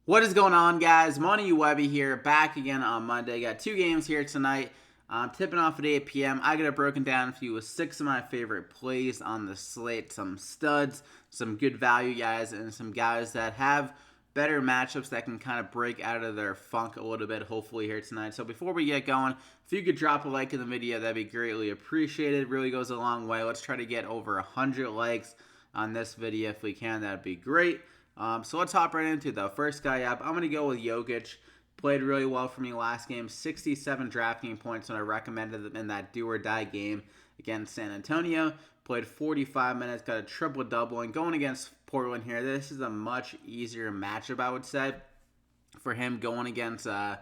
What is going on, guys? Money Webby here, back again on Monday. Got two games here tonight. Tipping off at 8 p.m. I got it broken down for you with six of my favorite plays on the slate. Some studs, some good value guys, and some guys that have better matchups that can kind of break out of their funk a little bit, hopefully, here tonight. So before we get going, if you could drop a like in the video, that'd be greatly appreciated. It really goes a long way. Let's try to get over 100 likes on this video if we can. That'd be great. So let's hop right into the first guy up. I'm going to go with Jokic. Played really well for me last game. 67 DraftKings points when I recommended them in that do-or-die game against San Antonio. Played 45 minutes, got a triple-double. And going against Portland here, this is a much easier matchup, I would say, for him going against Enes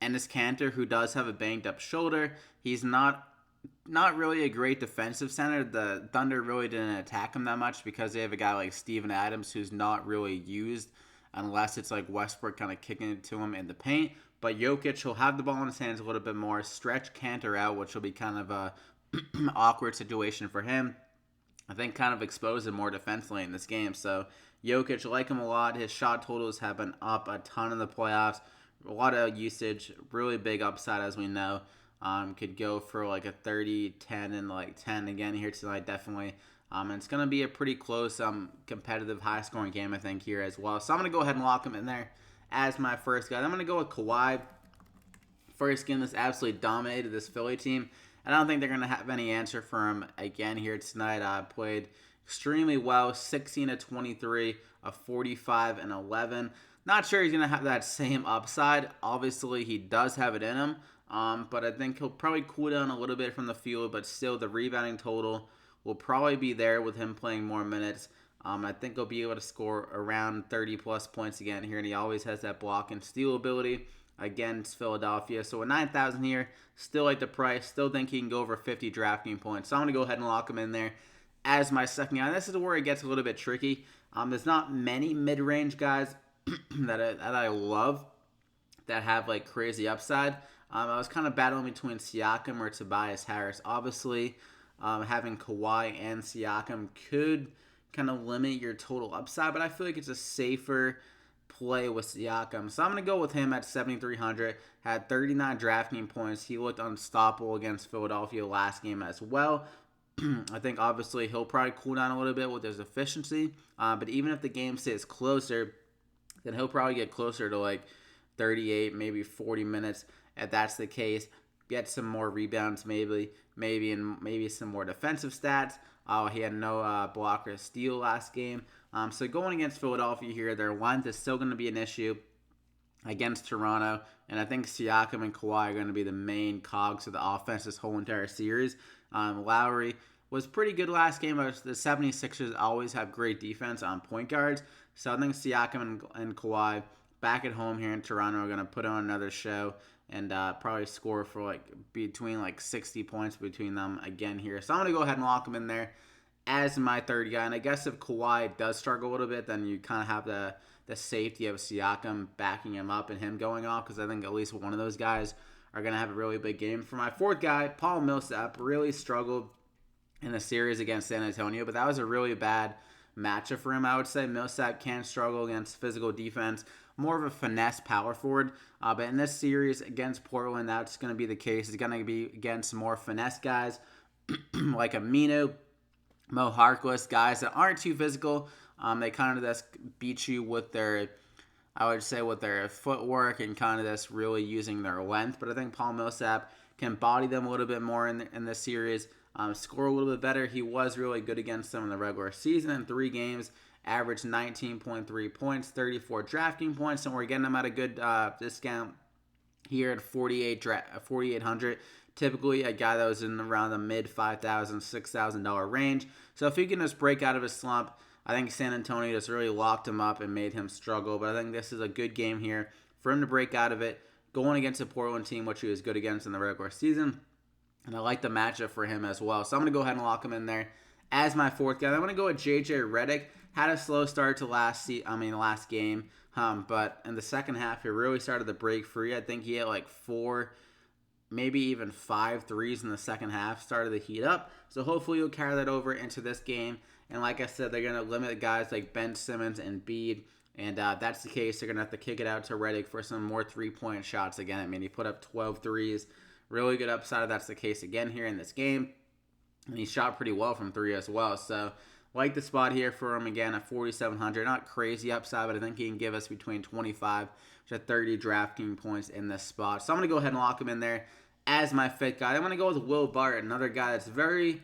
Kanter, who does have a banged-up shoulder. He's not really a great defensive center. The Thunder really didn't attack him that much because they have a guy like Steven Adams who's not really used unless it's like Westbrook kind of kicking it to him in the paint. But Jokic, he'll have the ball in his hands a little bit more, stretch Kanter out, which will be kind of a awkward situation for him. I think kind of expose him more defensively in this game. So Jokic, like him a lot. His shot totals have been up a ton in the playoffs. A lot of usage, really big upside as we know. Could go for like a 30, 10, and like 10 again here tonight, definitely. And it's going to be a pretty close, competitive, high-scoring game, I think, here as well. So I'm going to go ahead and lock him in there as my first guy. I'm going to go with Kawhi. First game that's absolutely dominated this Philly team. I don't think they're going to have any answer for him again here tonight. Played extremely well, 16 to 23, a 45 and 11. Not sure he's going to have that same upside. Obviously, he does have it in him. But I think he'll probably cool down a little bit from the field, but still the rebounding total will probably be there with him playing more minutes. I think he'll be able to score around 30-plus points again here, and he always has that block and steal ability against Philadelphia. So at 9,000 here, still like the price, still think he can go over 50 DraftKings points. So I'm going to go ahead and lock him in there as my second guy. This is where it gets a little bit tricky. There's not many mid-range guys that I love that have like crazy upside. I was kind of battling between Siakam or Tobias Harris. Obviously, having Kawhi and Siakam could kind of limit your total upside, but I feel like it's a safer play with Siakam. So I'm going to go with him at 7,300. Had 39 DraftKings points. He looked unstoppable against Philadelphia last game as well. I think obviously he'll probably cool down a little bit with his efficiency, but even if the game stays closer, then he'll probably get closer to like 38, maybe 40 minutes. If that's the case, get some more rebounds, maybe some more defensive stats. He had no block or steal last game. So going against Philadelphia here, their length is still going to be an issue against Toronto, and I think Siakam and Kawhi are going to be the main cogs of the offense this whole entire series. Lowry was pretty good last game, but the 76ers always have great defense on point guards. So I think Siakam and Kawhi back at home here in Toronto are going to put on another show and probably score for like between like 60 points between them again here. So I'm going to go ahead and lock him in there as my third guy. And I guess if Kawhi does struggle a little bit, then you kind of have the safety of Siakam backing him up and him going off, because I think at least one of those guys are going to have a really big game. For my fourth guy, Paul Millsap really struggled in the series against San Antonio, but that was a really bad matchup for him, I would say. Millsap can struggle against physical defense, more of a finesse power forward. But in this series against Portland, that's going to be the case. It's going to be against more finesse guys like Aminu, Mo Harkless, guys that aren't too physical. They kind of just beat you with their, I would say, with their footwork and kind of just really using their length. But I think Paul Millsap can body them a little bit more in this series, score a little bit better. He was really good against them in the regular season. In 3 games, averaged 19.3 points, 34 DraftKings points, and we're getting him at a good discount here at 4,800. Typically, a guy that was in around the mid $5,000, $6,000 range. So if he can just break out of his slump, I think San Antonio just really locked him up and made him struggle. But I think this is a good game here for him to break out of it, going against a Portland team, which he was good against in the regular season. And I like the matchup for him as well. So I'm going to go ahead and lock him in there as my fourth guy. I'm going to go with J.J. Redick. Had a slow start to last game. But in the second half, he really started to break free. I think he had like 4, maybe even 5 threes in the second half, started to heat up. So hopefully he'll carry that over into this game. And like I said, they're going to limit guys like Ben Simmons and Bede And that's the case. They're going to have to kick it out to Redick for some more three-point shots again. I mean, he put up 12 threes. Really good upside if that's the case again here in this game. And he shot pretty well from three as well. So, like the spot here for him again at 4,700. Not crazy upside, but I think he can give us between 25 to 30 DraftKings points in this spot. So, I'm going to go ahead and lock him in there as my fifth guy. I'm going to go with Will Barton, another guy that's very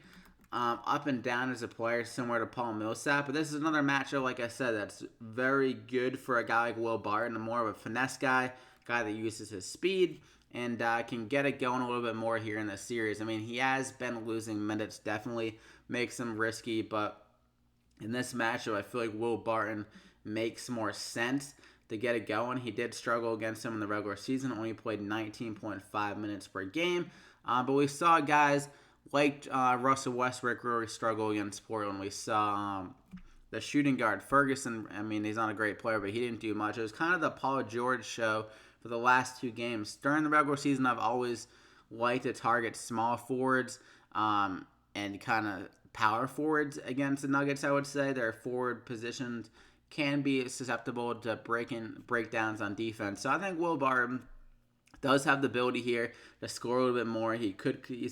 up and down as a player, similar to Paul Millsap. But this is another matchup, like I said, that's very good for a guy like Will Barton, more of a finesse guy that uses his speed and can get it going a little bit more here in this series. I mean, he has been losing minutes, definitely makes him risky, but in this matchup, I feel like Will Barton makes more sense to get it going. He did struggle against him in the regular season, only played 19.5 minutes per game, but we saw guys like Russell Westbrook really struggle against Portland. We saw the shooting guard, Ferguson. I mean, he's not a great player, but he didn't do much. It was kind of the Paul George show for the last two games. During the regular season, I've always liked to target small forwards and kind of power forwards against the Nuggets, I would say. Their forward positions can be susceptible to breakdowns on defense. So I think Will Barton does have the ability here to score a little bit more. He's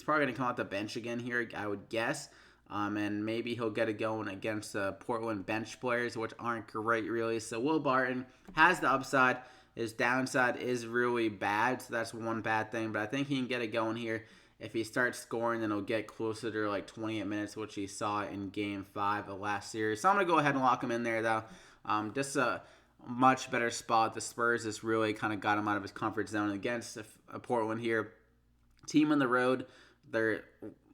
probably going to come off the bench again here, I would guess. And maybe he'll get it going against Portland bench players, which aren't great, really. So Will Barton has the upside. His downside is really bad, so that's one bad thing. But I think he can get it going here. If he starts scoring, then he'll get closer to like 28 minutes, which he saw in Game 5 of last series. So I'm going to go ahead and lock him in there, though. Just a much better spot. The Spurs just really kind of got him out of his comfort zone against Portland here. Team on the road, they're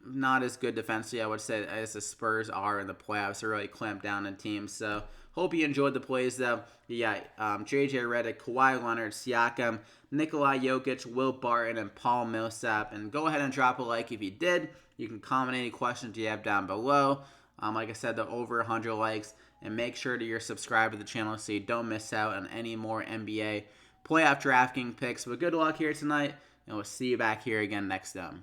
not as good defensively, I would say, as the Spurs are in the playoffs. They really clamped down on teams. So hope you enjoyed the plays, though. Yeah, JJ Redick, Kawhi Leonard, Siakam, Nikola Jokic, Will Barton, and Paul Millsap. And go ahead and drop a like if you did. You can comment any questions you have down below. Like I said, the over 100 likes. And make sure that you're subscribed to the channel so you don't miss out on any more NBA playoff DraftKings picks. But good luck here tonight, and we'll see you back here again next time.